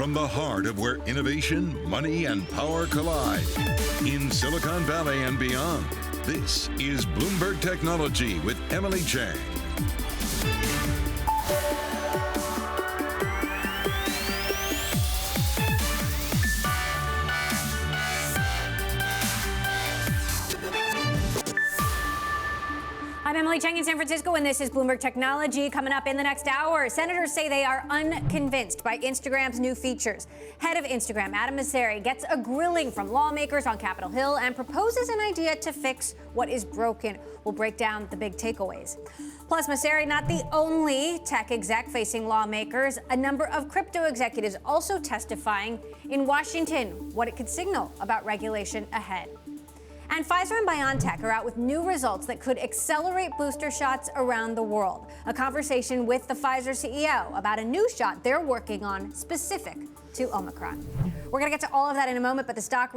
from the heart of where innovation, money, and power collide. In Silicon Valley and beyond, this is Bloomberg Technology with Emily Chang. I'm Emily Chang in San Francisco, and this is Bloomberg Technology. Coming up in the next hour, senators say they are unconvinced by Instagram's new features. Head of Instagram, Adam Mosseri, gets a grilling from lawmakers on Capitol Hill and proposes an idea to fix what is broken. We'll break down the big takeaways. Plus, Mosseri not the only tech exec facing lawmakers. A number of crypto executives also testifying in Washington, what it could signal about regulation ahead. And Pfizer and BioNTech are out with new results that could accelerate booster shots around the world. A conversation with the Pfizer CEO about a new shot they're working on specific to Omicron. We're going to get to all of that in a moment, but the stock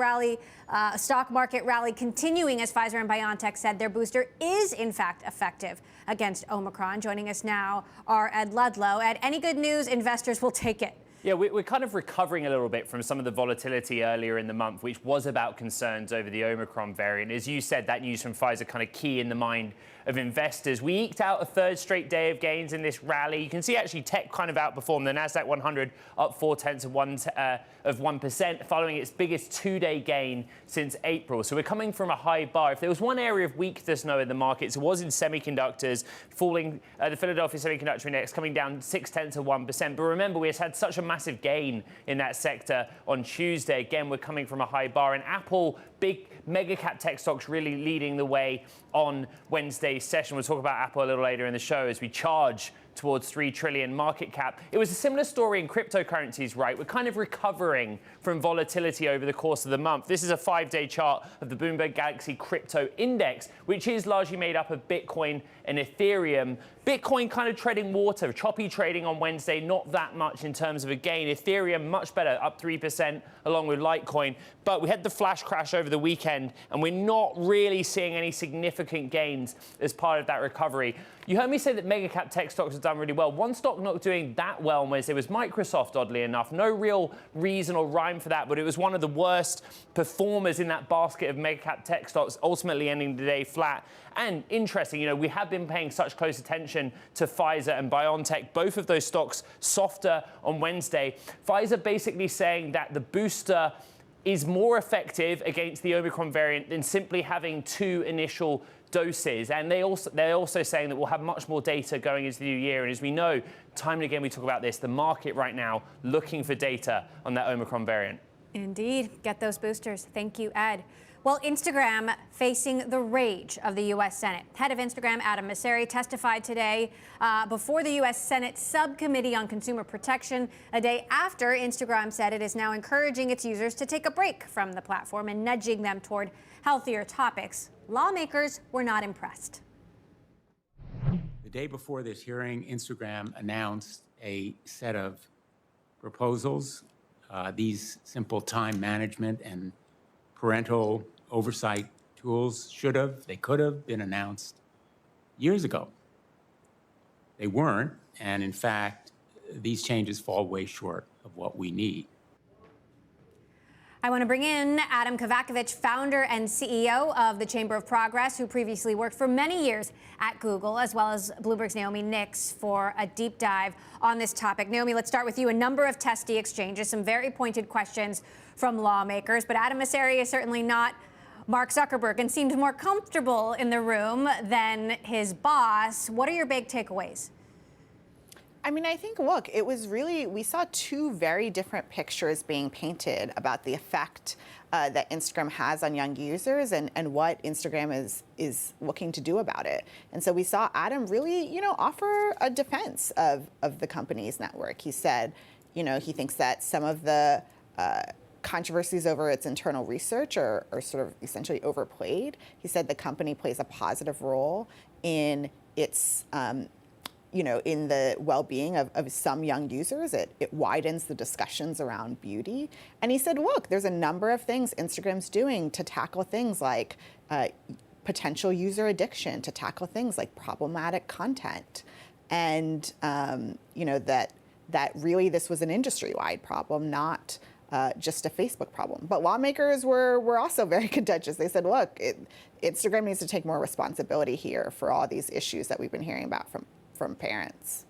market rally continuing as Pfizer and BioNTech said their booster is in fact effective against Omicron. Joining us now are Ed Ludlow. Ed, any good news, investors will take it. Yeah, we're kind of recovering a little bit from some of the volatility earlier in the month, which was about concerns over the Omicron variant. As you said, that news from Pfizer kind of key in the mind of investors. We eked out a third straight day of gains in this rally. You can see actually tech kind of outperformed the Nasdaq 100 up 0.4%, following its biggest two-day gain since April. So we're coming from a high bar. If there was one area of weakness, though, in the markets, it was in semiconductors, falling the Philadelphia Semiconductor Index coming down 0.6%. But remember, we had such a massive gain in that sector on Tuesday. Again, we're coming from a high bar. And Apple, big mega cap tech stocks really leading the way on Wednesday's session. We'll talk about Apple a little later in the show as we charge towards 3 trillion market cap. It was a similar story in cryptocurrencies, right? We're kind of recovering from volatility over the course of the month. This is a 5-day chart of the Bloomberg Galaxy Crypto Index, which is largely made up of Bitcoin and Ethereum. Bitcoin kind of treading water, choppy trading on Wednesday, not that much in terms of a gain. Ethereum much better, up 3% along with Litecoin. But we had the flash crash over the weekend, and we're not really seeing any significant gains as part of that recovery. You heard me say that mega cap tech stocks have done really well. One stock not doing that well on Wednesday was Microsoft, oddly enough. No real reason or rhyme for that, but it was one of the worst performers in that basket of mega cap tech stocks, ultimately ending the day flat. And interesting, you know, we have been paying such close attention to Pfizer and BioNTech, both of those stocks softer on Wednesday. Pfizer basically saying that the booster is more effective against the Omicron variant than simply having 2 initial doses. And they're also saying that we'll have much more data going into the new year. And as we know, time and again we talk about this, the market right now looking for data on that Omicron variant. Indeed. Get those boosters. Thank you, Ed. Well, Instagram facing the rage of the U.S. Senate. Head of Instagram, Adam Mosseri, testified today before the U.S. Senate Subcommittee on Consumer Protection, a day after Instagram said it is now encouraging its users to take a break from the platform and nudging them toward healthier topics. Lawmakers were not impressed. The day before this hearing, Instagram announced a set of proposals. These simple time management and parental oversight tools they could have been announced years ago. They weren't, and in fact, these changes fall way short of what we need. I want to bring in Adam Kovacevic, founder and CEO of the Chamber of Progress, who previously worked for many years at Google, as well as Bloomberg's Naomi Nix for a deep dive on this topic. Naomi, let's start with you. A number of testy exchanges, some very pointed questions from lawmakers, but Adam Mosseri is certainly not Mark Zuckerberg and seemed more comfortable in the room than his boss. What are your big takeaways? I mean, I think, look, it was really, we saw 2 very different pictures being painted about the effect that Instagram has on young users and what Instagram is looking to do about it. And so we saw Adam really, offer a defense of the company's network. He said, he thinks that some of the controversies over its internal research are sort of essentially overplayed. He said the company plays a positive role in its in the well-being of some young users. It widens the discussions around beauty. And he said, look, there's a number of things Instagram's doing to tackle things like potential user addiction, to tackle things like problematic content. And, that that really this was an industry-wide problem, not just a Facebook problem. But lawmakers were also very contentious. They said, look, Instagram needs to take more responsibility here for all these issues that we've been hearing about from parents.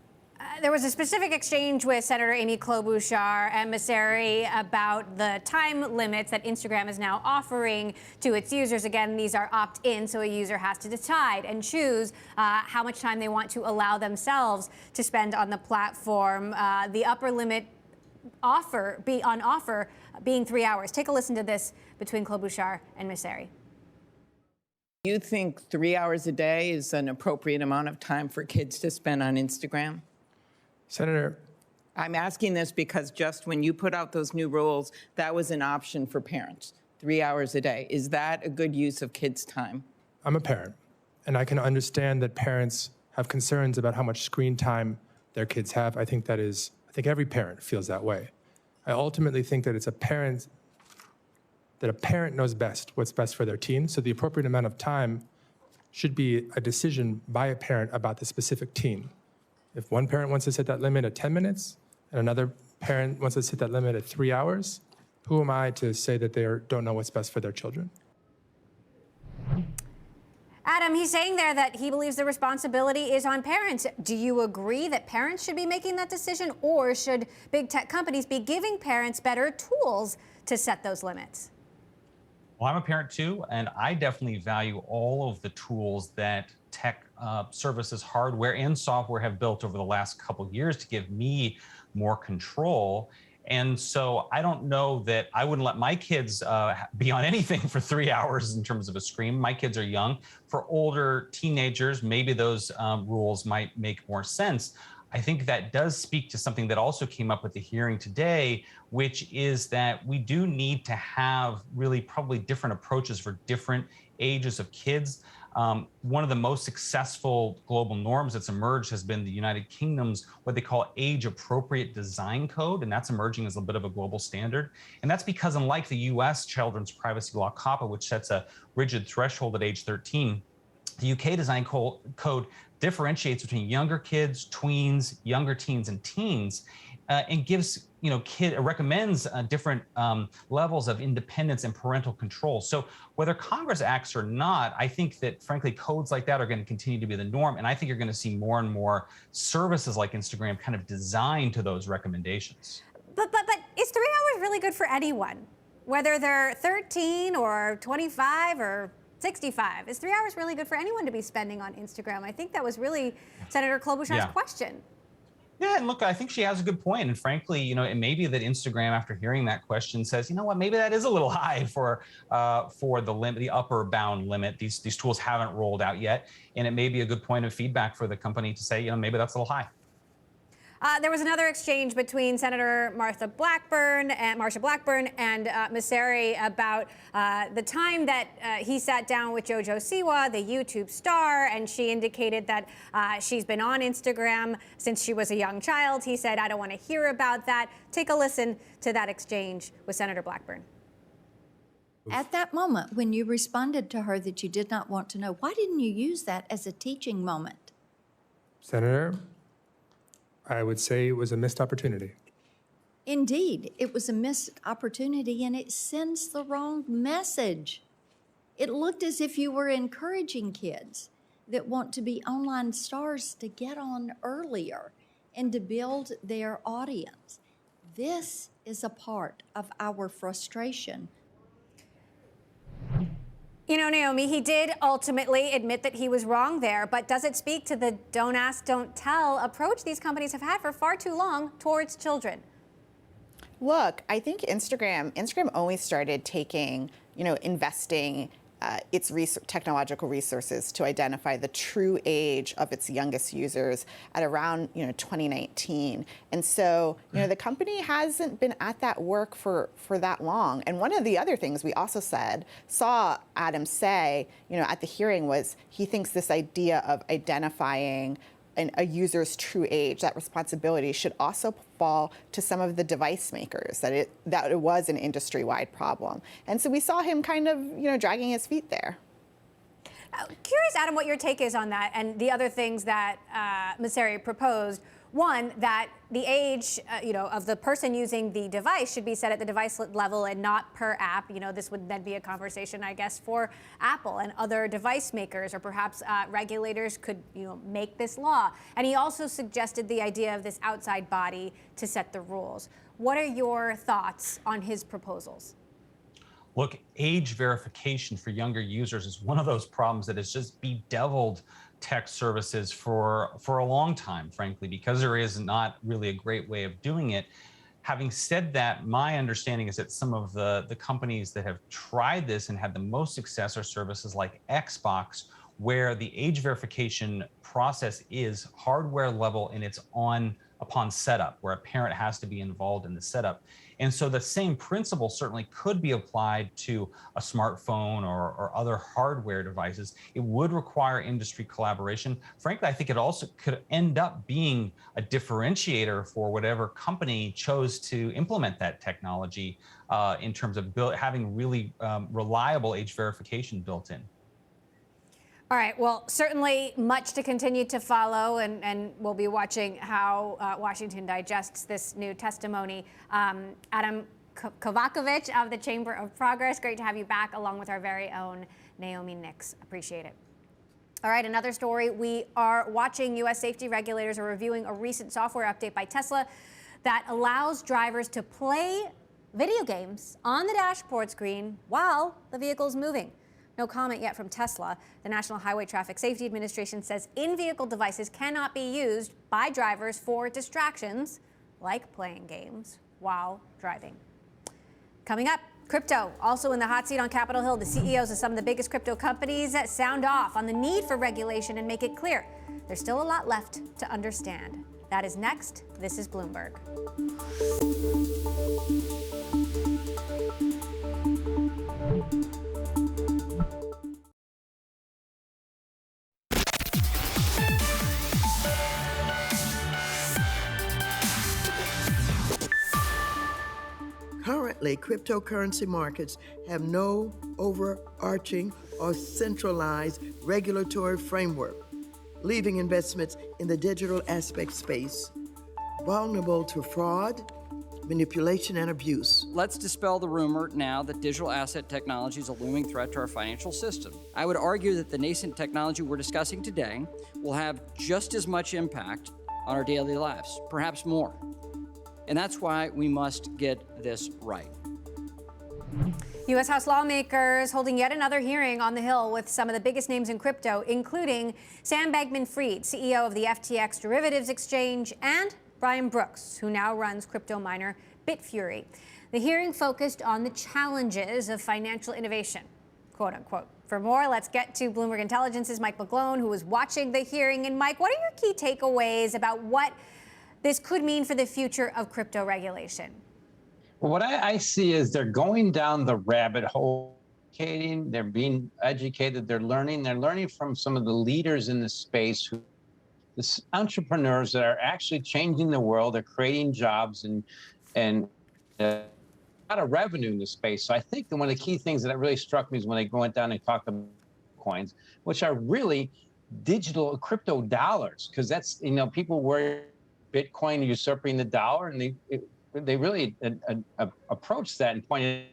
There was a specific exchange with Senator Amy Klobuchar and Messeri about the time limits that Instagram is now offering to its users. Again, these are opt-in, so a user has to decide and choose how much time they want to allow themselves to spend on the platform. The upper limit offer being 3 hours. Take a listen to this between Klobuchar and Messeri. You think 3 hours a day is an appropriate amount of time for kids to spend on Instagram? Senator, I'm asking this because just when you put out those new rules, that was an option for parents, 3 hours a day. Is that a good use of kids' time? I'm a parent, and I can understand that parents have concerns about how much screen time their kids have. I think every parent feels that way. I ultimately think that a parent knows best what's best for their teen, so the appropriate amount of time should be a decision by a parent about the specific teen. If one parent wants to set that limit at 10 minutes and another parent wants to set that limit at 3 hours, who am I to say that they don't know what's best for their children? Adam, he's saying there that he believes the responsibility is on parents. Do you agree that parents should be making that decision, or should big tech companies be giving parents better tools to set those limits? Well, I'm a parent too, and I definitely value all of the tools that tech services, hardware and software have built over the last couple of years to give me more control. And so I don't know that I wouldn't let my kids be on anything for 3 hours in terms of a screen. My kids are young. For older teenagers, maybe those rules might make more sense. I think that does speak to something that also came up at the hearing today, which is that we do need to have really probably different approaches for different ages of kids. One of the most successful global norms that's emerged has been the United Kingdom's what they call age-appropriate design code, and that's emerging as a bit of a global standard. And that's because unlike the US children's privacy law, COPPA, which sets a rigid threshold at age 13, the UK design code differentiates between younger kids, tweens, younger teens, and teens, and gives recommends different levels of independence and parental control. So whether Congress acts or not, I think that frankly codes like that are going to continue to be the norm, and I think you're going to see more and more services like Instagram kind of designed to those recommendations. But is 3 hours really good for anyone, whether they're 13 or 25 or 65? Is 3 hours really good for anyone to be spending on Instagram? I think that was really Senator Klobuchar's question. Yeah, and look, I think she has a good point. And frankly, it may be that Instagram, after hearing that question, says, you know what, maybe that is a little high for the limit, the upper bound limit. These tools haven't rolled out yet, and it may be a good point of feedback for the company to say, maybe that's a little high. There was another exchange between Senator Marsha Blackburn and Messeri about the time that he sat down with JoJo Siwa, the YouTube star, and she indicated that she's been on Instagram since she was a young child. He said, I don't want to hear about that. Take a listen to that exchange with Senator Blackburn. At that moment, when you responded to her that you did not want to know, why didn't you use that as a teaching moment? Senator, I would say it was a missed opportunity. Indeed, it was a missed opportunity, and it sends the wrong message. It looked as if you were encouraging kids that want to be online stars to get on earlier and to build their audience. This is a part of our frustration. Naomi, he did ultimately admit that he was wrong there, but does it speak to the don't ask, don't tell approach these companies have had for far too long towards children? Look, I think Instagram only started taking, investing its technological resources to identify the true age of its youngest users at around 2019. And so the company hasn't been at that work for that long. And one of the other things we also saw Adam say at the hearing was he thinks this idea of identifying a user's true age, that responsibility should also fall to some of the device makers, that it was an industry-wide problem. And so we saw him kind of, dragging his feet there. Curious, Adam, what your take is on that and the other things that Messeri proposed. One, that the age, of the person using the device should be set at the device level and not per app. This would then be a conversation, I guess, for Apple and other device makers, or perhaps regulators could, make this law. And he also suggested the idea of this outside body to set the rules. What are your thoughts on his proposals? Look, age verification for younger users is one of those problems that has just bedeviled tech services for a long time, frankly, because there is not really a great way of doing it. Having said that, my understanding is that some of the companies that have tried this and had the most success are services like Xbox, where the age verification process is hardware level and it's upon setup, where a parent has to be involved in the setup. And so the same principle certainly could be applied to a smartphone or other hardware devices. It would require industry collaboration. Frankly, I think it also could end up being a differentiator for whatever company chose to implement that technology in terms of having really reliable age verification built in. All right. Well, certainly much to continue to follow, and we'll be watching how Washington digests this new testimony. Adam Kovakovich of the Chamber of Progress, great to have you back, along with our very own Naomi Nix. Appreciate it. All right, another story. We are watching U.S. safety regulators are reviewing a recent software update by Tesla that allows drivers to play video games on the dashboard screen while the vehicle is moving. No comment yet from Tesla. The National Highway Traffic Safety Administration says in-vehicle devices cannot be used by drivers for distractions like playing games while driving. Coming up, crypto. Also in the hot seat on Capitol Hill, the CEOs of some of the biggest crypto companies sound off on the need for regulation and make it clear there's still a lot left to understand. That is next. This is Bloomberg. Currently, cryptocurrency markets have no overarching or centralized regulatory framework, leaving investments in the digital aspect space vulnerable to fraud, manipulation, and abuse. Let's dispel the rumor now that digital asset technology is a looming threat to our financial system. I would argue that the nascent technology we're discussing today will have just as much impact on our daily lives, perhaps more. And that's why we must get this right. U.S. House lawmakers holding yet another hearing on the Hill with some of the biggest names in crypto, including Sam Bankman-Fried, CEO of the FTX Derivatives Exchange, and Brian Brooks, who now runs crypto miner Bitfury. The hearing focused on the challenges of financial innovation, quote unquote. For more, let's get to Bloomberg Intelligence's Mike McGlone, who was watching the hearing. And Mike, what are your key takeaways about what this could mean for the future of crypto regulation? Well, what I see is they're going down the rabbit hole, they're being educated, they're learning from some of the leaders in the space, the entrepreneurs that are actually changing the world, they're creating jobs and a lot of revenue in the space. So I think that one of the key things that really struck me is when they went down and talked about coins, which are really digital crypto dollars, because that's, people worry Bitcoin usurping the dollar, and they really approached that and pointed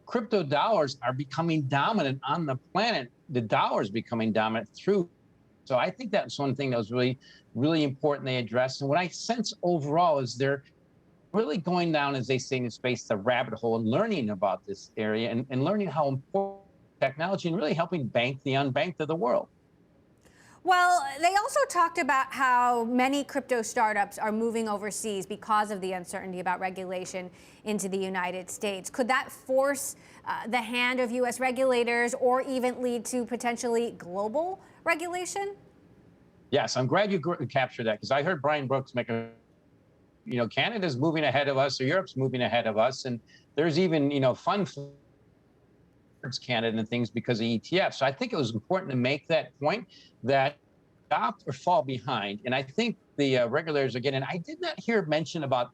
crypto dollars are becoming dominant on the planet. The dollar is becoming dominant through. So I think that's one thing that was really, really important they addressed. And what I sense overall is they're really going down, as they say in the space, the rabbit hole, and learning about this area and learning how important technology and really helping bank the unbanked of the world. Well, they also talked about how many crypto startups are moving overseas because of the uncertainty about regulation into the United States. Could that force the hand of U.S. regulators or even lead to potentially global regulation? Yes, I'm glad you captured that, because I heard Brian Brooks make Canada's moving ahead of us, or Europe's moving ahead of us, and there's even, fun towards Canada and things because of ETFs. So I think it was important to make that point, that adopt or fall behind. And I think the regulators are getting, I did not hear mention about,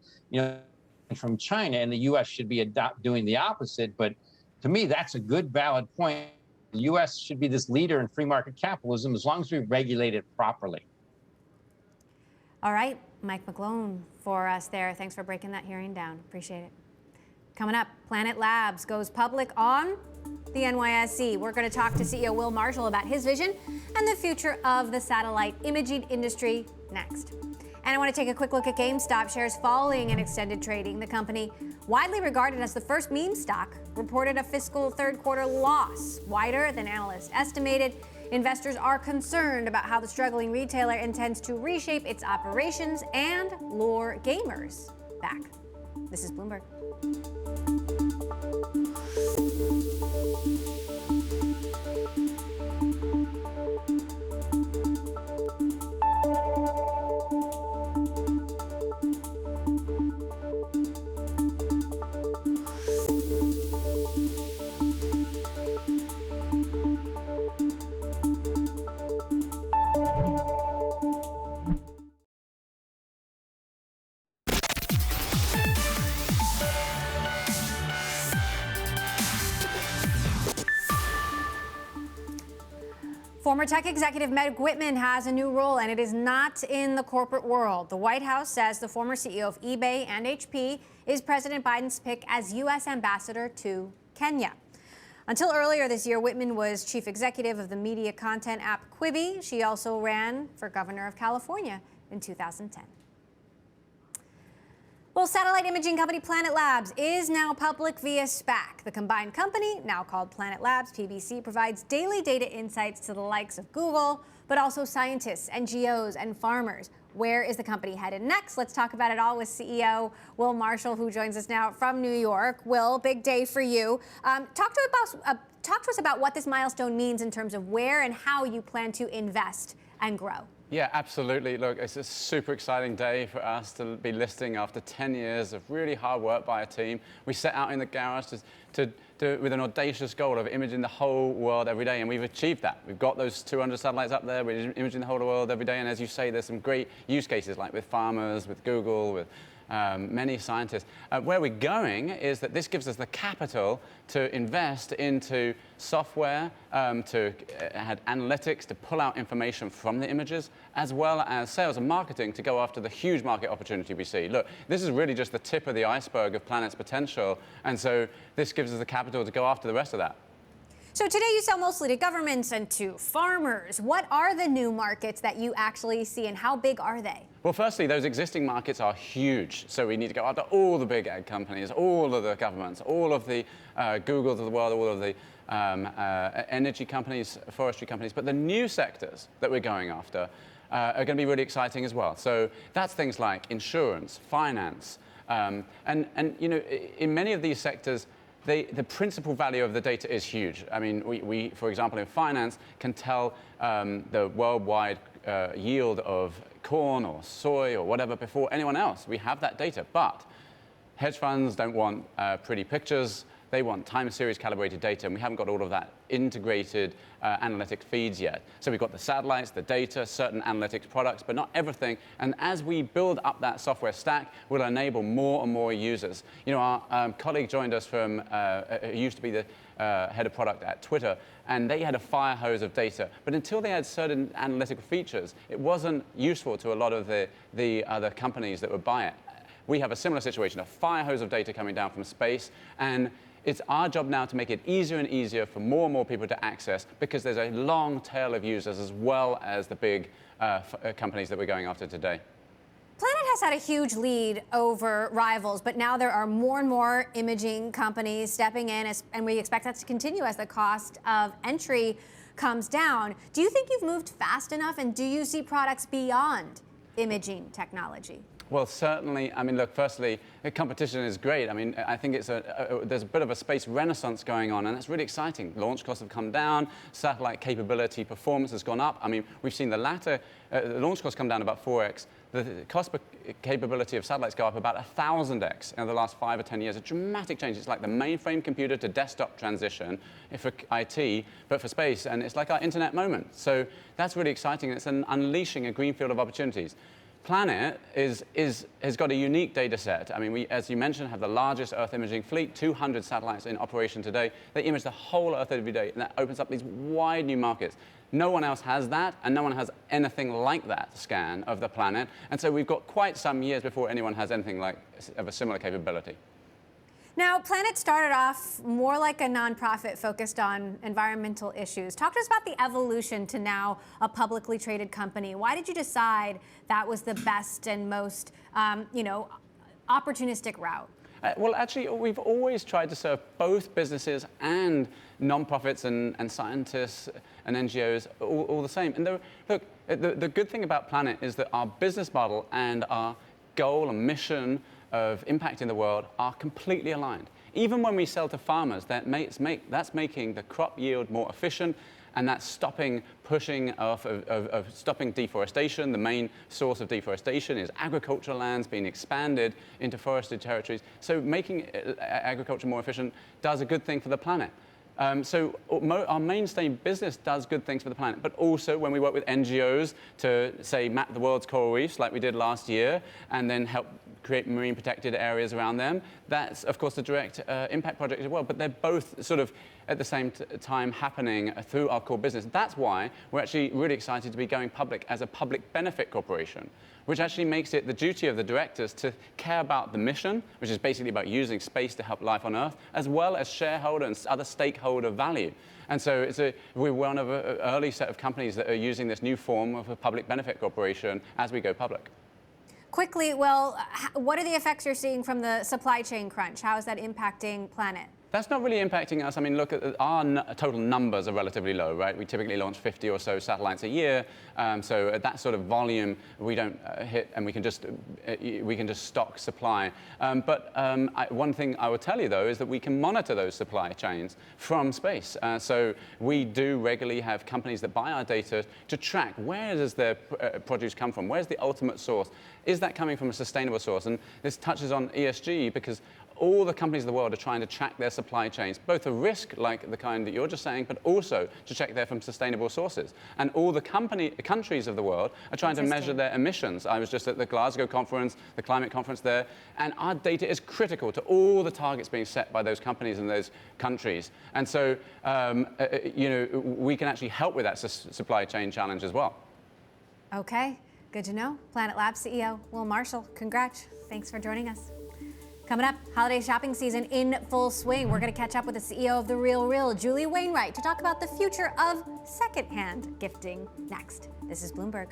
from China, and the U.S. should be doing the opposite. But to me, that's a good, valid point. The U.S. should be this leader in free market capitalism as long as we regulate it properly. All right. Mike McGlone for us there. Thanks for breaking that hearing down. Appreciate it. Coming up, Planet Labs goes public on the NYSE. We're going to talk to CEO Will Marshall about his vision and the future of the satellite imaging industry next. And I want to take a quick look at GameStop shares falling in extended trading. The company, widely regarded as the first meme stock, reported a fiscal third quarter loss, wider than analysts estimated. Investors are concerned about how the struggling retailer intends to reshape its operations and lure gamers back. This is Bloomberg. Former tech executive Meg Whitman has a new role, and it is not in the corporate world. The White House says the former CEO of eBay and HP is President Biden's pick as U.S. ambassador to Kenya. Until earlier this year, Whitman was chief executive of the media content app Quibi. She also ran for governor of California in 2010. Well, satellite imaging company Planet Labs is now public via SPAC. The combined company, now called Planet Labs, PBC, provides daily data insights to the likes of Google, but also scientists, NGOs, and farmers. Where is the company headed next? Let's talk about it all with CEO Will Marshall, who joins us now from New York. Will, big day for you. Talk to us about what this milestone means in terms of where and how you plan to invest and grow. Yeah, absolutely. Look, it's a super exciting day for us to be listing after 10 years of really hard work by a team. We set out in the garage to do it with an audacious goal of imaging the whole world every day, and we've achieved that. We've got those 200 satellites up there. We're imaging the whole world every day, and as you say, there's some great use cases like with farmers, with Google, with many scientists. Where we're going is that this gives us the capital to invest into software, to add analytics, to pull out information from the images, as well as sales and marketing to go after the huge market opportunity we see. Look, this is really just the tip of the iceberg of Planet's potential, and so this gives us the capital to go after the rest of that. So today you sell mostly to governments and to farmers. What are the new markets that you actually see, and how big are they? Well, firstly, those existing markets are huge. So we need to go after all the big ag companies, all of the governments, all of the Googles of the world, all of the energy companies, forestry companies. But the new sectors that we're going after are going to be really exciting as well. So that's things like insurance, finance, and you know, in many of these sectors, the principal value of the data is huge. I mean, we for example, in finance, can tell the worldwide yield of corn or soy or whatever before anyone else. We have that data, but hedge funds don't want pretty pictures. They want time series calibrated data, and we haven't got all of that integrated analytic feeds yet. So we've got the satellites, the data, certain analytics products, but not everything. And as we build up that software stack, we'll enable more and more users. You know, our colleague joined us from, used to be the head of product at Twitter, and they had a fire hose of data. But until they had certain analytical features, it wasn't useful to a lot of the other companies that would buy it. We have a similar situation, a fire hose of data coming down from space, and it's our job now to make it easier and easier for more and more people to access, because there's a long tail of users as well as the big companies that we're going after today. Planet has had a huge lead over rivals, but now there are more and more imaging companies stepping in, and we expect that to continue as the cost of entry comes down. Do you think you've moved fast enough, and do you see products beyond imaging technology? Well, certainly. I mean, look, firstly, the competition is great. I mean, I think there's a bit of a space renaissance going on, and that's really exciting. Launch costs have come down, satellite capability performance has gone up. I mean, we've seen the launch costs come down about 4x. The cost per capability of satellites go up about 1,000x in the last 5 or 10 years. A dramatic change. It's like the mainframe computer to desktop transition for IT, but for space, and it's like our internet moment. So that's really exciting. It's unleashing a greenfield of opportunities. Planet has got a unique data set. I mean, we, as you mentioned, have the largest Earth imaging fleet, 200 satellites in operation today. They image the whole Earth every day, and that opens up these wide new markets. No one else has that, and no one has anything like that scan of the planet. And so we've got quite some years before anyone has anything like of a similar capability. Now, Planet started off more like a nonprofit focused on environmental issues. Talk to us about the evolution to now a publicly traded company. Why did you decide that was the best and most, opportunistic route? Well, actually, we've always tried to serve both businesses and nonprofits and scientists and NGOs all the same. And the good thing about Planet is that our business model and our goal and mission of impacting the world are completely aligned. Even when we sell to farmers, that's making the crop yield more efficient, and that's stopping stopping deforestation. The main source of deforestation is agricultural lands being expanded into forested territories. So making agriculture more efficient does a good thing for the planet. So our mainstay business does good things for the planet, but also when we work with NGOs to, say, map the world's coral reefs like we did last year, and then help create marine protected areas around them, that's, of course, the direct impact project as well. But they're both sort of at the same time happening through our core business. That's why we're actually really excited to be going public as a public benefit corporation, which actually makes it the duty of the directors to care about the mission, which is basically about using space to help life on Earth, as well as shareholder and other stakeholder value. And so we're one of an early set of companies that are using this new form of a public benefit corporation as we go public. Quickly, well, what are the effects you're seeing from the supply chain crunch? How is that impacting Planet? That's not really impacting us. I mean, look, our total numbers are relatively low, right? We typically launch 50 or so satellites a year. So at that sort of volume, we don't hit, and we can just stock supply. One thing I will tell you, though, is that we can monitor those supply chains from space. So we do regularly have companies that buy our data to track where does their produce come from? Where's the ultimate source? Is that coming from a sustainable source? And this touches on ESG because all the companies of the world are trying to track their supply chains, both a risk like the kind that you're just saying, but also to check they're from sustainable sources. And all the countries of the world are trying to measure their emissions. I was just at the Glasgow conference, the climate conference there, and our data is critical to all the targets being set by those companies in those countries. And so, we can actually help with that supply chain challenge as well. Okay, good to know. Planet Labs CEO Will Marshall, congrats. Thanks for joining us. Coming up, holiday shopping season in full swing. We're going to catch up with the CEO of the RealReal, Julie Wainwright, to talk about the future of secondhand gifting next. This is Bloomberg.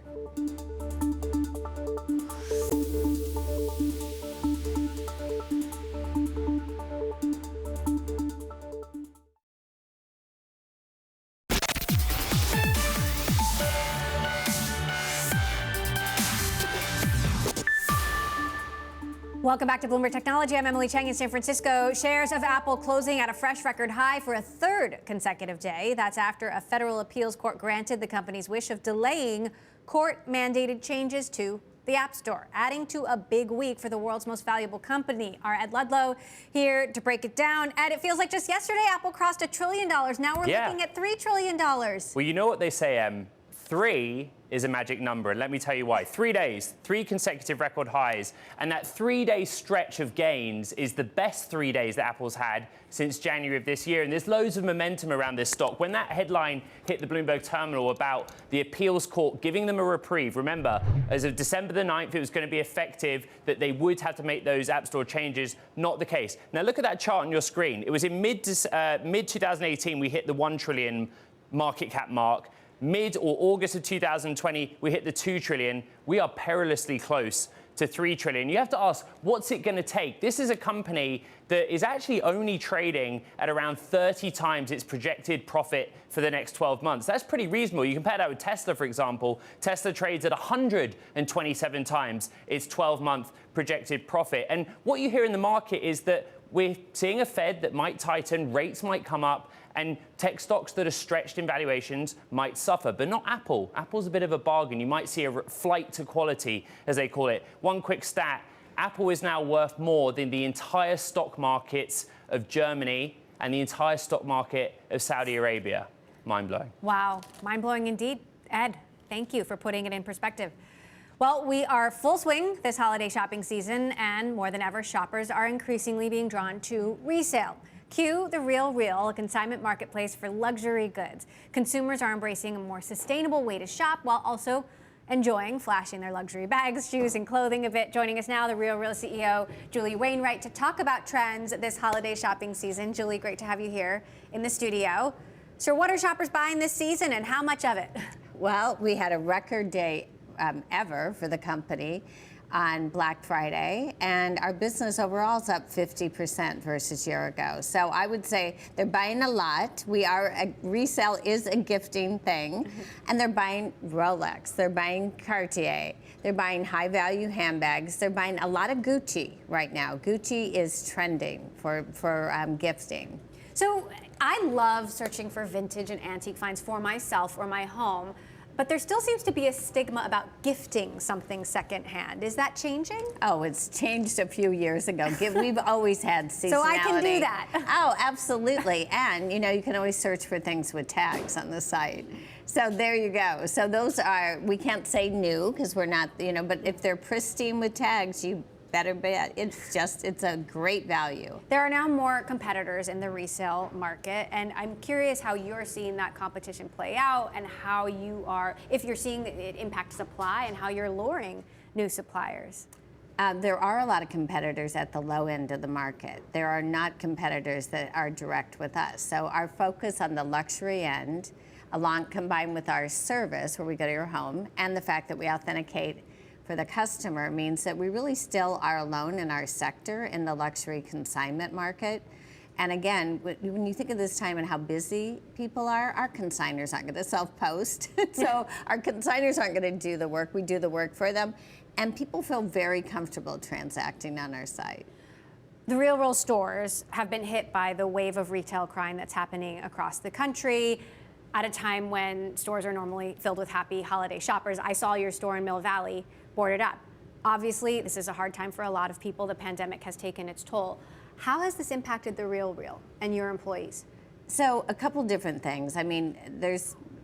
Welcome back to Bloomberg Technology. I'm Emily Chang in San Francisco. Shares of Apple closing at a fresh record high for a third consecutive day. That's after a federal appeals court granted the company's wish of delaying court-mandated changes to the App Store, adding to a big week for the world's most valuable company. Our Ed Ludlow here to break it down. Ed, it feels like just yesterday Apple crossed $1 trillion. Now we're looking at $3 trillion. Well, you know what they say, 3 is a magic number, and let me tell you why. 3 days, 3 consecutive record highs, and that 3-day stretch of gains is the best 3 days that Apple's had since January of this year, and there's loads of momentum around this stock. When that headline hit the Bloomberg terminal about the appeals court giving them a reprieve, remember, as of December the 9th, it was going to be effective that they would have to make those App Store changes. Not the case. Now look at that chart on your screen. It was in mid-2018 we hit the 1 trillion market cap mark. Mid or August of 2020, we hit the 2 trillion. We are perilously close to 3 trillion. You have to ask, what's it going to take? This is a company that is actually only trading at around 30 times its projected profit for the next 12 months. That's pretty reasonable. You compare that with Tesla, for example. Tesla trades at 127 times its 12-month projected profit. And what you hear in the market is that we're seeing a Fed that might tighten, rates might come up, and tech stocks that are stretched in valuations might suffer, but not Apple. Apple's a bit of a bargain. You might see a flight to quality, as they call it. One quick stat, Apple is now worth more than the entire stock markets of Germany and the entire stock market of Saudi Arabia. Mind-blowing. Wow, mind-blowing indeed. Ed, thank you for putting it in perspective. Well, we are full swing this holiday shopping season, and more than ever, shoppers are increasingly being drawn to resale. Cue the RealReal, a consignment marketplace for luxury goods. Consumers are embracing a more sustainable way to shop while also enjoying flashing their luxury bags, shoes, and clothing a bit. Joining us now, the RealReal CEO, Julie Wainwright, to talk about trends this holiday shopping season. Julie, great to have you here in the studio. So what are shoppers buying this season, and how much of it? Well, we had a record day ever for the company on Black Friday, and our business overall is up 50% versus a year ago. So I would say they're buying a lot. Resale is a gifting thing, and they're buying Rolex, they're buying Cartier, they're buying high-value handbags, they're buying a lot of Gucci right now. Gucci is trending for gifting. So I love searching for vintage and antique finds for myself or my home. But there still seems to be a stigma about gifting something secondhand. Is that changing? Oh, it's changed a few years ago. We've always had seasonality. So I can do that. Oh, absolutely. And, you can always search for things with tags on the site. So there you go. So those are, we can't say new because we're not, but if they're pristine with tags, you better bet. It's a great value. There are now more competitors in the resale market, and I'm curious how you're seeing that competition play out and how you are, if you're seeing it impact supply and how you're luring new suppliers. There are a lot of competitors at the low end of the market. There are not competitors that are direct with us. So our focus on the luxury end, combined with our service, where we go to your home, and the fact that we authenticate for the customer, means that we really still are alone in our sector in the luxury consignment market. And again, when you think of this time and how busy people are, our consigners aren't going to self-post. So our consigners aren't going to do the work. We do the work for them. And people feel very comfortable transacting on our site. The RealReal stores have been hit by the wave of retail crime that's happening across the country at a time when stores are normally filled with happy holiday shoppers. I saw your store in Mill Valley boarded up. Obviously, this is a hard time for a lot of people. The pandemic has taken its toll. How has this impacted the RealReal and your employees? So a couple different things.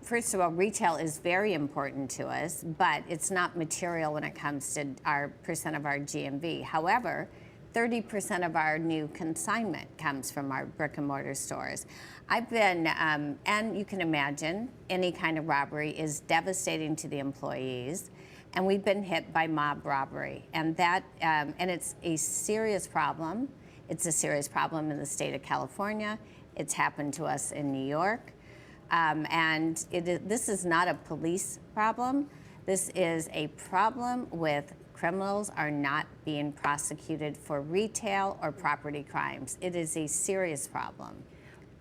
First of all, retail is very important to us, but it's not material when it comes to our percent of our GMV. However, 30% of our new consignment comes from our brick and mortar stores. And you can imagine, any kind of robbery is devastating to the employees. And we've been hit by mob robbery, and it's a serious problem. It's a serious problem in the state of California. It's happened to us in New York, this is not a police problem. This is a problem with criminals are not being prosecuted for retail or property crimes. It is a serious problem.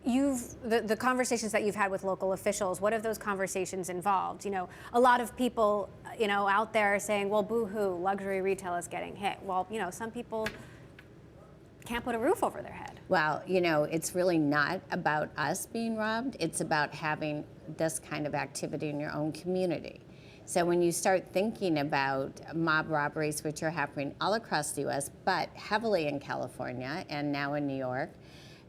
The conversations that you've had with local officials, what have those conversations involved? A lot of people, out there are saying, well, boo-hoo, luxury retail is getting hit. Well, some people can't put a roof over their head. Well, it's really not about us being robbed. It's about having this kind of activity in your own community. So when you start thinking about mob robberies, which are happening all across the U.S., but heavily in California and now in New York,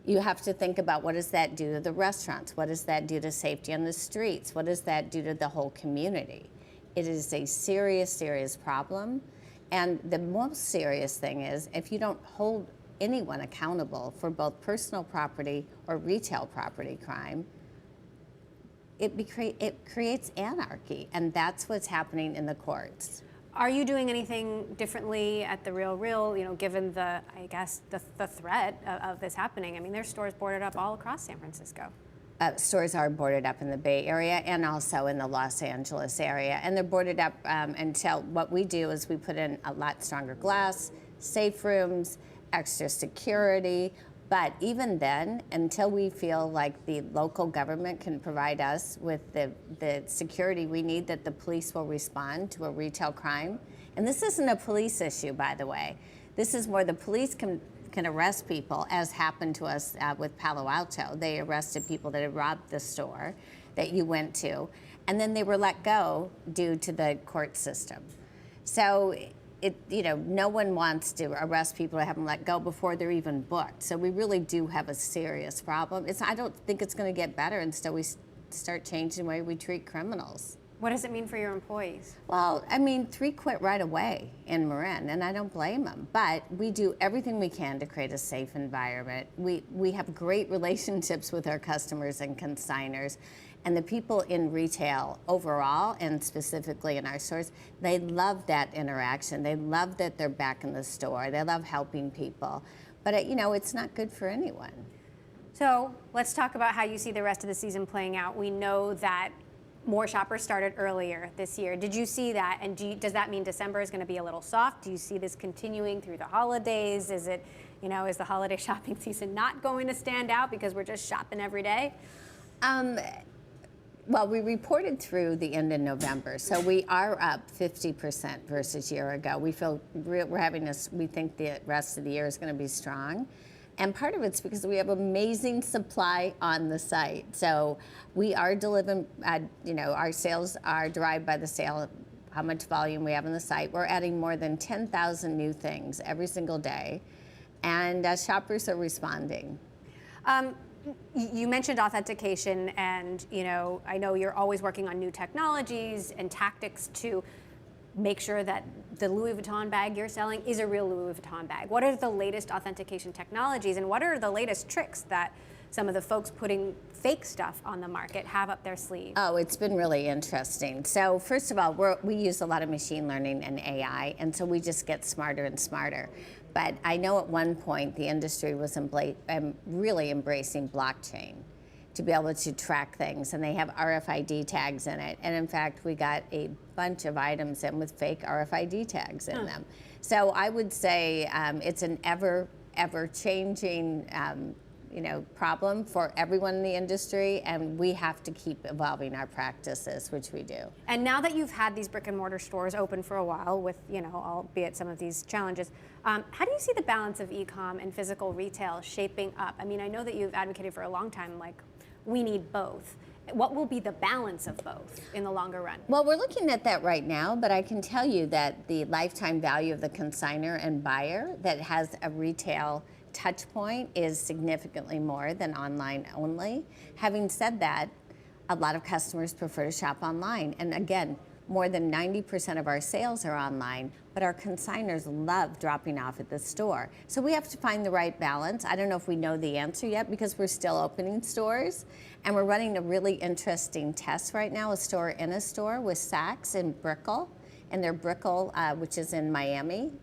you have to think about, what does that do to the restaurants? What does that do to safety on the streets? What does that do to the whole community? It is a serious, serious problem. And the most serious thing is, if you don't hold anyone accountable for both personal property or retail property crime, it creates anarchy. And that's what's happening in the courts. Are you doing anything differently at the RealReal, given the threat of this happening? There's stores boarded up all across San Francisco. Stores are boarded up in the Bay Area and also in the Los Angeles area. And they're boarded up until what we do is we put in a lot stronger glass, safe rooms, extra security. But even then, until we feel like the local government can provide us with the security we need, that the police will respond to a retail crime. And this isn't a police issue, by the way. This is more the police can arrest people, as happened to us with Palo Alto. They arrested people that had robbed the store that you went to, and then they were let go due to the court system. So no one wants to arrest people or have them let go before they're even booked. So we really do have a serious problem. I don't think it's going to get better until we start changing the way we treat criminals. What does it mean for your employees? Well, I mean, 3 quit right away in Marin, and I don't blame them. But we do everything we can to create a safe environment. We have great relationships with our customers and consignors. And the people in retail overall, and specifically in our stores, they love that interaction. They love that they're back in the store. They love helping people. But, it's not good for anyone. So let's talk about how you see the rest of the season playing out. We know that more shoppers started earlier this year. Did you see that? And does that mean December is going to be a little soft? Do you see this continuing through the holidays? Is it, is the holiday shopping season not going to stand out because we're just shopping every day? Well, we reported through the end of November, so we are up 50% versus a year ago. We feel we think the rest of the year is going to be strong. And part of it's because we have amazing supply on the site. So we are delivering, our sales are derived by the sale, how much volume we have on the site. We're adding more than 10,000 new things every single day. And shoppers are responding. You mentioned authentication, and I know you're always working on new technologies and tactics to make sure that the Louis Vuitton bag you're selling is a real Louis Vuitton bag. What are the latest authentication technologies, and what are the latest tricks that some of the folks putting fake stuff on the market have up their sleeve? Oh, it's been really interesting. So first of all, we use a lot of machine learning and AI, and so we just get smarter and smarter. But I know at one point the industry was really embracing blockchain to be able to track things, and they have RFID tags in it. And in fact, we got a bunch of items in with fake RFID tags in them. So I would say it's an ever-changing problem for everyone in the industry, and we have to keep evolving our practices, which we do. And now that you've had these brick and mortar stores open for a while with, albeit some of these challenges, how do you see the balance of e-com and physical retail shaping up? I mean, I know that you've advocated for a long time, like, we need both. What will be the balance of both in the longer run? Well, we're looking at that right now, but I can tell you that the lifetime value of the consignor and buyer that has a retail touch point is significantly more than online only. Having said that, a lot of customers prefer to shop online. And again, more than 90% of our sales are online, but our consignors love dropping off at the store. So we have to find the right balance. I don't know if we know the answer yet because we're still opening stores. And we're running a really interesting test right now, a store in a store with Saks in Brickell, and their Brickell, which is in Miami,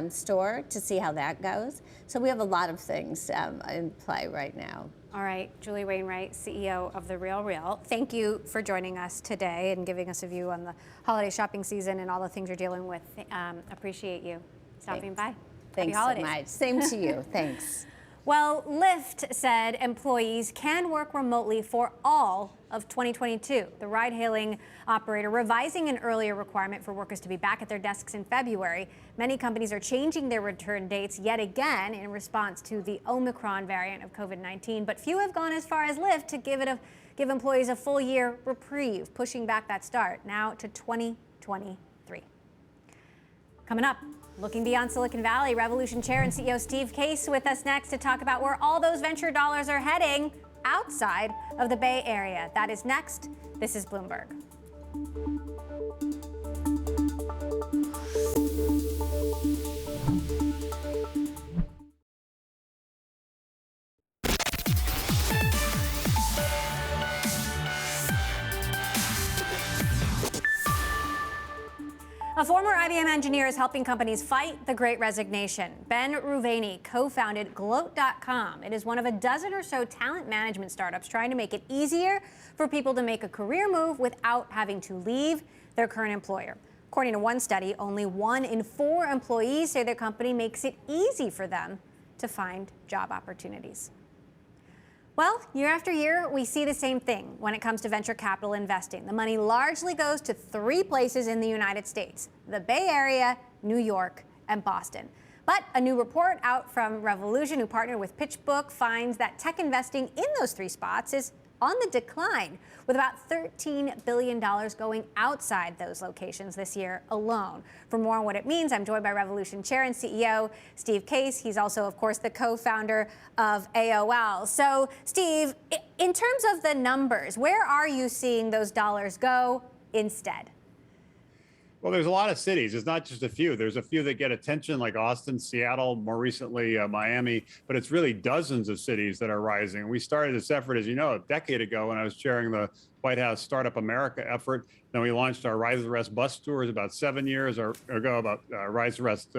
store, to see how that goes. So we have a lot of things in play right now. All right, Julie Wainwright, CEO of The RealReal. Thank you for joining us today and giving us a view on the holiday shopping season and all the things you're dealing with. Appreciate you stopping by. Thanks Happy so much. Same to you. Thanks. Well, Lyft said employees can work remotely for all of 2022. The ride-hailing operator revising an earlier requirement for workers to be back at their desks in February. Many companies are changing their return dates yet again in response to the Omicron variant of COVID-19, but few have gone as far as Lyft to give employees a full year reprieve, pushing back that start now to 2023. Coming up, looking beyond Silicon Valley, Revolution Chair and CEO Steve Case with us next to talk about where all those venture dollars are heading outside of the Bay Area. That is next. This is Bloomberg. A former IBM engineer is helping companies fight the Great Resignation. Ben Ruvani co-founded Gloat.com. It is one of a dozen or so talent management startups trying to make it easier for people to make a career move without having to leave their current employer. According to one study, only 1 in 4 employees say their company makes it easy for them to find job opportunities. Well, year after year, we see the same thing when it comes to venture capital investing. The money largely goes to 3 places in the United States: the Bay Area, New York, and Boston. But a new report out from Revolution, who partnered with PitchBook, finds that tech investing in those 3 spots is on the decline, with about $13 billion going outside those locations this year alone. For more on what it means, I'm joined by Revolution Chair and CEO Steve Case. He's also, of course, the co-founder of AOL. So, Steve, in terms of the numbers, where are you seeing those dollars go instead? Well, there's a lot of cities. It's not just a few. There's a few that get attention, like Austin, Seattle, more recently Miami, but it's really dozens of cities that are rising. We started this effort, as you know, a decade ago when I was chairing the White House Startup America effort. Then we launched our Rise the Rest bus tours about 7 years ago, about Rise the Rest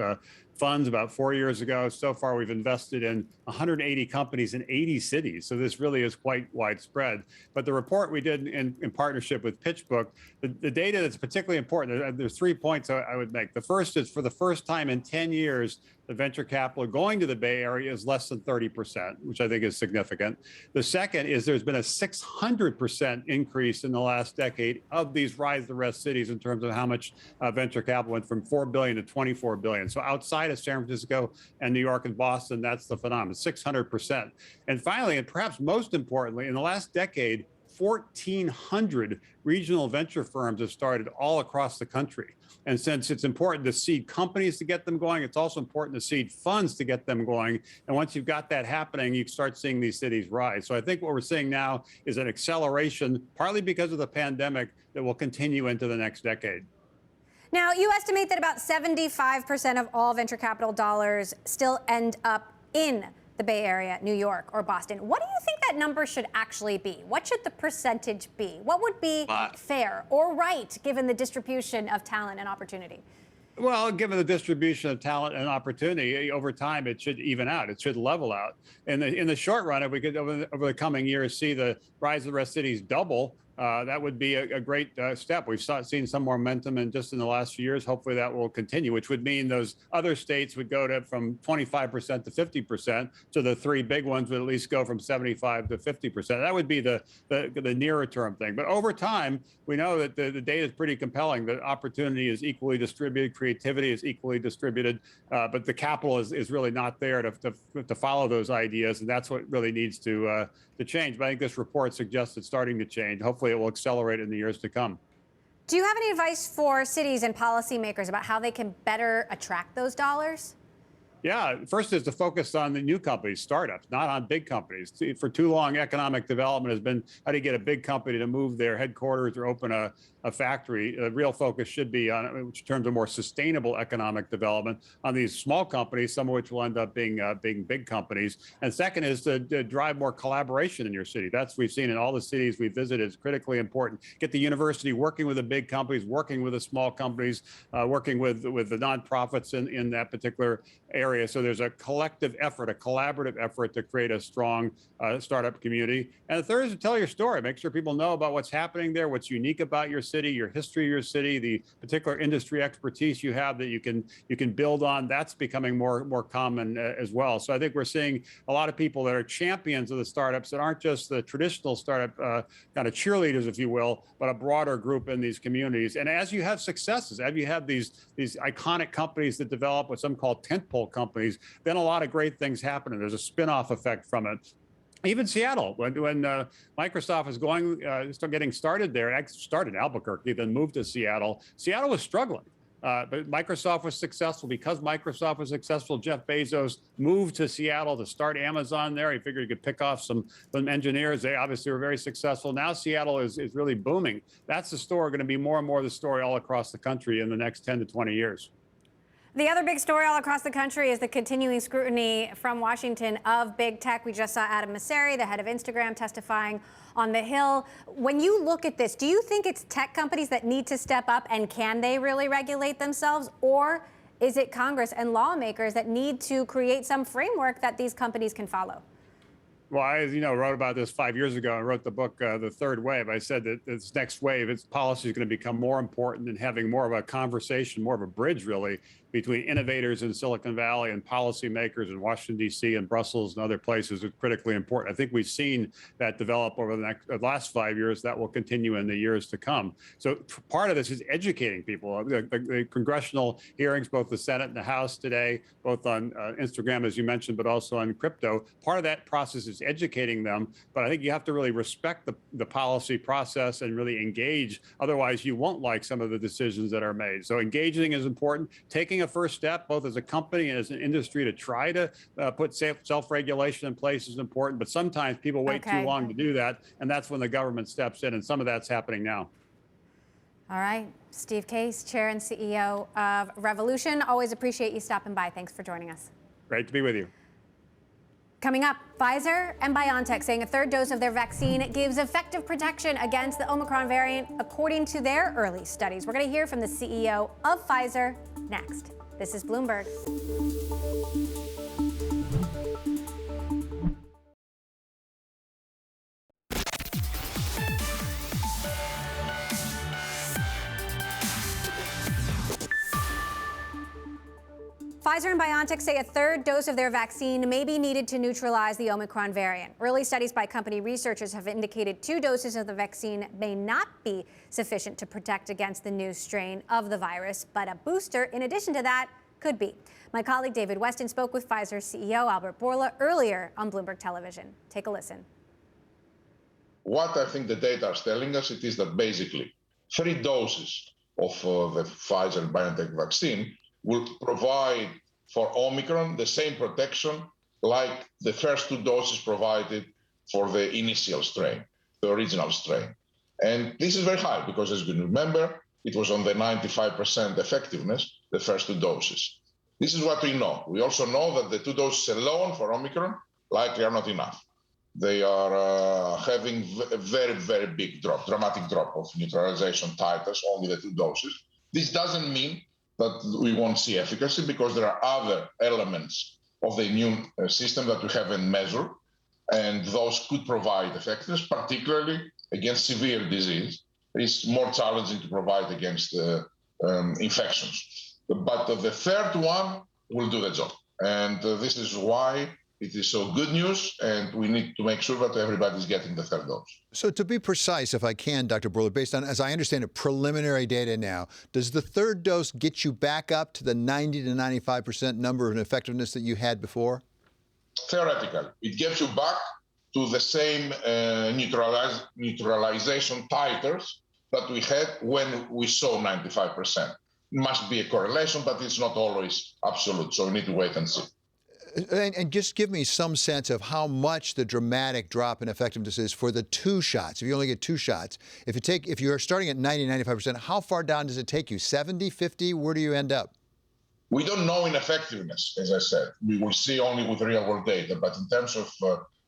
funds about 4 years ago. So far, we've invested in 180 companies in 80 cities. So this really is quite widespread. But the report we did in partnership with PitchBook, the data that's particularly important, there's 3 points I would make. The first is, for the first time in 10 years, the venture capital going to the Bay Area is less than 30%, which I think is significant. The second is there's been a 600% increase in the last decade of these Rise the Rest cities in terms of how much venture capital went from $4 billion to $24 billion. So outside of San Francisco and New York and Boston, that's the phenomenon, 600%. And finally, and perhaps most importantly, in the last decade, 1,400 regional venture firms have started all across the country. And since it's important to seed companies to get them going, it's also important to seed funds to get them going. And once you've got that happening, you start seeing these cities rise. So I think what we're seeing now is an acceleration, partly because of the pandemic, that will continue into the next decade. Now, you estimate that about 75% of all venture capital dollars still end up in the Bay Area, New York, or Boston. What do you think that number should actually be? What should the percentage be? What would be fair or right given the distribution of talent and opportunity? Well, given the distribution of talent and opportunity, over time, it should even out. It should level out. In the short run, if we could, over the coming years, see the Rise of the Rest cities double, that would be a great step. We've seen some momentum in just in the last few years. Hopefully that will continue, which would mean those other states would go from 25% to 50%. So the three big ones would at least go from 75 to 50%. That would be the nearer term thing. But over time, we know that the data is pretty compelling. The opportunity is equally distributed. Creativity is equally distributed. But the capital is really not there to follow those ideas. And that's what really needs to change. But I think this report suggests it's starting to change. Hopefully it will accelerate in the years to come. Do you have any advice for cities and policymakers about how they can better attract those dollars? Yeah, first is to focus on the new companies, startups, not on big companies. For too long, economic development has been how do you get a big company to move their headquarters or open a factory. The real focus should be on, in terms of more sustainable economic development, on these small companies, some of which will end up being big companies. And second is to drive more collaboration in your city. That's we've seen in all the cities we visited is critically important. Get the university working with the big companies, working with the small companies, working with the nonprofits in that particular area. So there's a collective effort, a collaborative effort to create a strong startup community. And the third is to tell your story. Make sure people know about what's happening there, what's unique about your city, your history of your city, the particular industry expertise you have that you can build on. That's becoming more common as well. So I think we're seeing a lot of people that are champions of the startups that aren't just the traditional startup kind of cheerleaders, if you will, but a broader group in these communities. And as you have successes, as you have these iconic companies that develop what some call tentpole companies, then a lot of great things happen, and there's a spin-off effect from it. Even Seattle, when Microsoft was getting started there, it started in Albuquerque, then moved to Seattle. Seattle was struggling, but Microsoft was successful. Because Microsoft was successful, Jeff Bezos moved to Seattle to start Amazon there. He figured he could pick off some engineers. They obviously were very successful. Now Seattle is really booming. That's the story, going to be more and more the story all across the country in the next 10 to 20 years. The other big story all across the country is the continuing scrutiny from Washington of big tech. We just saw Adam Mosseri, the head of Instagram, testifying on the Hill. When you look at this, do you think it's tech companies that need to step up, and can they really regulate themselves? Or is it Congress and lawmakers that need to create some framework that these companies can follow? Well, I, wrote about this 5 years ago. I wrote the book, The Third Wave. I said that this next wave, its policy is going to become more important, and having more of a conversation, more of a bridge, really, between innovators in Silicon Valley and policymakers in Washington, D.C. and Brussels and other places is critically important. I think we've seen that develop over the last 5 years. That will continue in the years to come. So part of this is educating people. The congressional hearings, both the Senate and the House today, both on Instagram, as you mentioned, but also on crypto. Part of that process is educating them. But I think you have to really respect the policy process and really engage. Otherwise, you won't like some of the decisions that are made. So engaging is important. Taking a first step, both as a company and as an industry, to try to put self-regulation in place is important. But sometimes people wait too long to do that, and that's when the government steps in, and some of that's happening now. All right. Steve Case, Chair and CEO of Revolution. Always appreciate you stopping by. Thanks for joining us. Great to be with you. Coming up, Pfizer and BioNTech saying a third dose of their vaccine gives effective protection against the Omicron variant, according to their early studies. We're going to hear from the CEO of Pfizer next. This is Bloomberg. Pfizer and BioNTech say a third dose of their vaccine may be needed to neutralize the Omicron variant. Early studies by company researchers have indicated 2 doses of the vaccine may not be sufficient to protect against the new strain of the virus, but a booster, in addition to that, could be. My colleague David Weston spoke with Pfizer CEO Albert Bourla earlier on Bloomberg Television. Take a listen. What I think the data is telling us, it is that basically 3 doses of the Pfizer BioNTech vaccine will provide for Omicron the same protection like the first 2 doses provided for the initial strain, the original strain. And this is very high because, as you remember, it was on the 95% effectiveness, the first 2 doses. This is what we know. We also know that the 2 doses alone for Omicron likely are not enough. They are having a very, very big drop, dramatic drop of neutralization titers, only the 2 doses. This doesn't mean that we won't see efficacy because there are other elements of the immune system that we haven't measured, and those could provide effectiveness, particularly against severe disease. It's more challenging to provide against infections. But the third one will do the job. And this is why it is so good news, and we need to make sure that everybody's getting the third dose. So to be precise, if I can, Dr. Bourla, based on, as I understand it, preliminary data now, does the third dose get you back up to the 90 to 95% number of effectiveness that you had before? Theoretically, it gets you back to the same neutralization titers that we had when we saw 95%. It must be a correlation, but it's not always absolute, so we need to wait and see. And just give me some sense of how much the dramatic drop in effectiveness is for the 2 shots. If you only get 2 shots, if you're starting at 90, 95%, how far down does it take you? 70, 50? Where do you end up? We don't know in effectiveness, as I said. We will see only with real-world data. But in terms of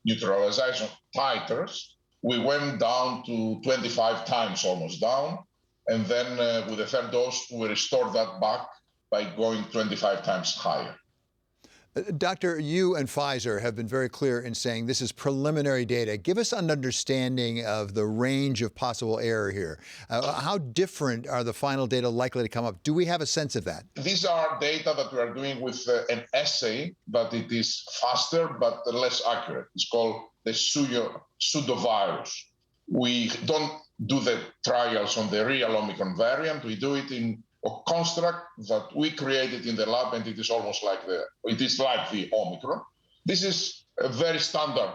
neutralization titers, we went down to 25 times almost down. And then with the third dose, we restored that back by going 25 times higher. Doctor, you and Pfizer have been very clear in saying this is preliminary data. Give us an understanding of the range of possible error here. How different are the final data likely to come up? Do we have a sense of that? These are data that we are doing with an assay, but it is faster but less accurate. It's called the pseudovirus. We don't do the trials on the real Omicron variant. We do it in a construct that we created in the lab, and it is almost like the Omicron. This is a very standard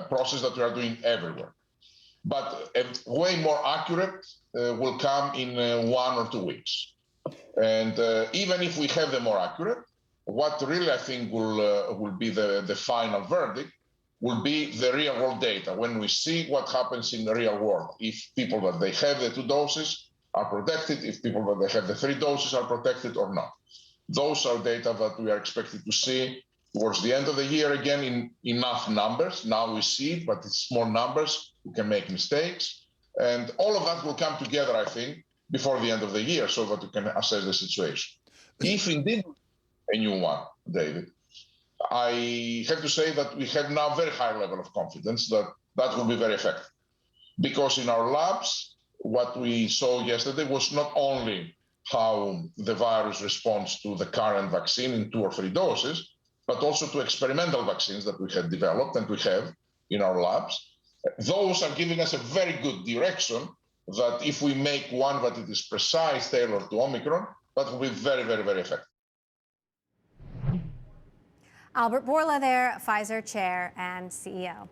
process that we are doing everywhere. But a way more accurate will come in 1 or 2 weeks. And even if we have the more accurate, what really I think will be the final verdict will be the real world data, when we see what happens in the real world. If people that they have the 2 doses are protected, if people that they have the 3 doses are protected or not. Those are data that we are expected to see towards the end of the year, again, in enough numbers. Now we see it, but it's small numbers. We can make mistakes. And all of that will come together, I think, before the end of the year so that we can assess the situation. If indeed a new one, David, I have to say that we have now very high level of confidence that that will be very effective. Because in our labs, what we saw yesterday was not only how the virus responds to the current vaccine in 2 or 3 doses, but also to experimental vaccines that we had developed and we have in our labs. Those are giving us a very good direction that if we make one that it is precise, tailored to Omicron, that will be very, very, very effective. Albert Bourla there, Pfizer Chair and CEO.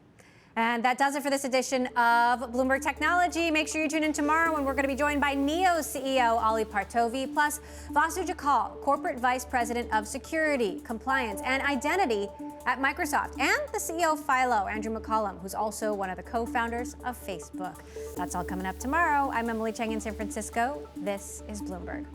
And that does it for this edition of Bloomberg Technology. Make sure you tune in tomorrow when we're going to be joined by NEO's CEO, Ali Partovi, plus Vasu Jakal, Corporate Vice President of Security, Compliance, and Identity at Microsoft, and the CEO of Philo, Andrew McCollum, who's also one of the co-founders of Facebook. That's all coming up tomorrow. I'm Emily Chang in San Francisco. This is Bloomberg.